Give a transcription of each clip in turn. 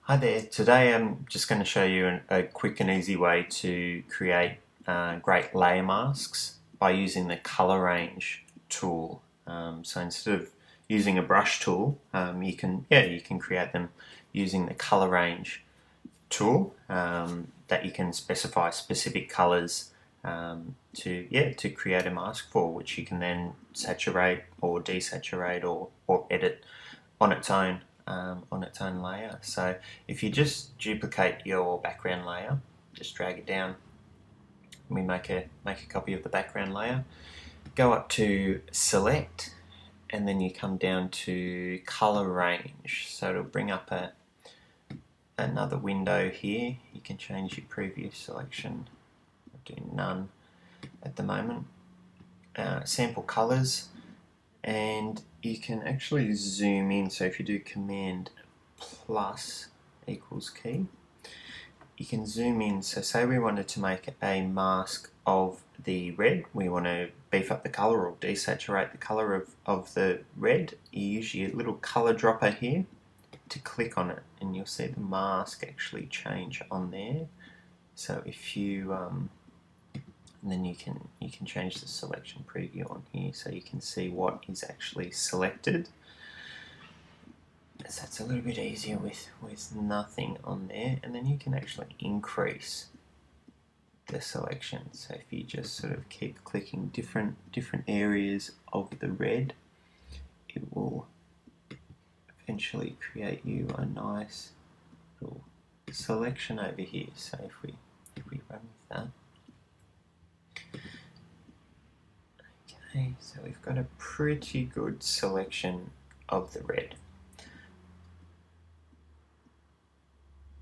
Hi there, today I'm just going to show you a quick and easy way to create great layer masks by using the color range tool. So instead of using a brush tool, you can create them using the color range tool that you can specify specific colors to create a mask for, which you can then saturate or desaturate or edit on its own layer. So if you just duplicate your background layer, just drag it down. We make a copy of the background layer. Go up to select, and then you come down to color range. So it'll bring up another window here. You can change your previous selection. I'll do none at the moment. Sample colors, and you can actually zoom in. So if you do Command plus equals key, you can zoom in. So say we wanted to make a mask of the red, we want to beef up the color or desaturate the color of the red, you use your little color dropper here to click on it, and you'll see the mask actually change on there. So if you and then you can change the selection preview on here so you can see what is actually selected. So it's a little bit easier with nothing on there, and then you can actually increase the selection. So if you just sort of keep clicking different areas of the red, it will eventually create you a nice little selection over here. So if we run with that. Okay, so we've got a pretty good selection of the red.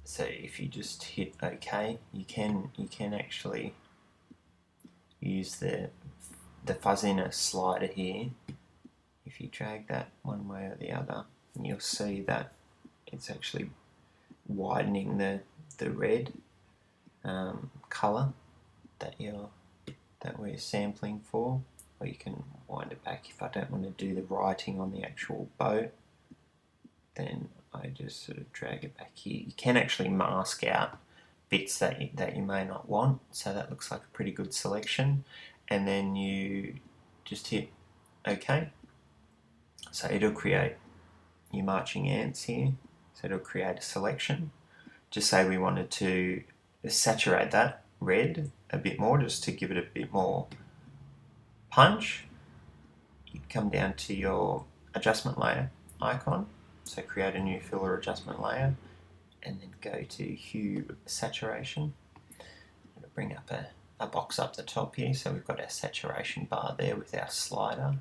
So if you just hit OK, you can actually use the fuzziness slider here. If you drag that one way or the other, and you'll see that it's actually widening the red color that we're sampling for. Or you can wind it back if I don't want to do the writing on the actual boat. Then I just sort of drag it back here. You can actually mask out bits that you may not want, so that looks like a pretty good selection. And then you just hit OK. So it'll create your marching ants here. So it'll create a selection. Just say we wanted to saturate that red a bit more, just to give it a bit more punch. You'd come down to your adjustment layer icon, so create a new filler adjustment layer, and then go to hue saturation. It'll bring up a box up the top here, so we've got our saturation bar there with our slider.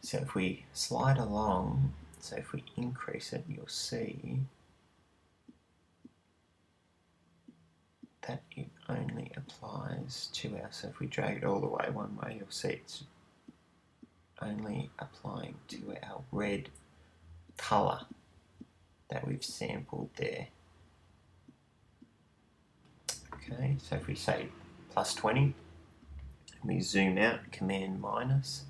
So if we slide along, so if we increase it, you'll see that it only applies to our, so if we drag it all the way one way, you'll see it's only applying to our red color that we've sampled there. Okay, so if we say plus 20, and we zoom out, Command minus,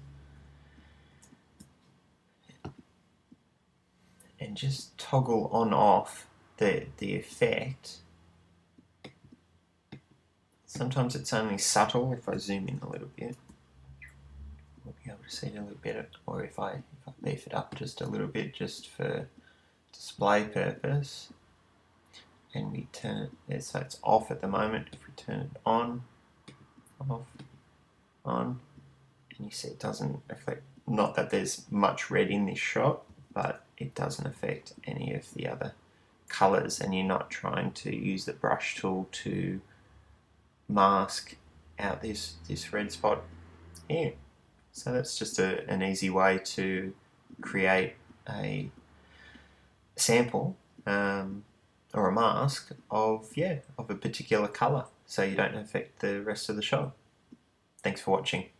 and just toggle on off the effect. Sometimes it's only subtle. If I zoom in a little bit, we'll be able to see it a little bit, or if I beef it up just a little bit, just for display purpose, and we turn it, so it's off at the moment. If we turn it on, off, on, and you see it doesn't affect, not that there's much red in this shot, but it doesn't affect any of the other colors, and you're not trying to use the brush tool to mask out this red spot here. So that's just an easy way to create a sample or a mask of a particular color, so you don't affect the rest of the shot. Thanks for watching.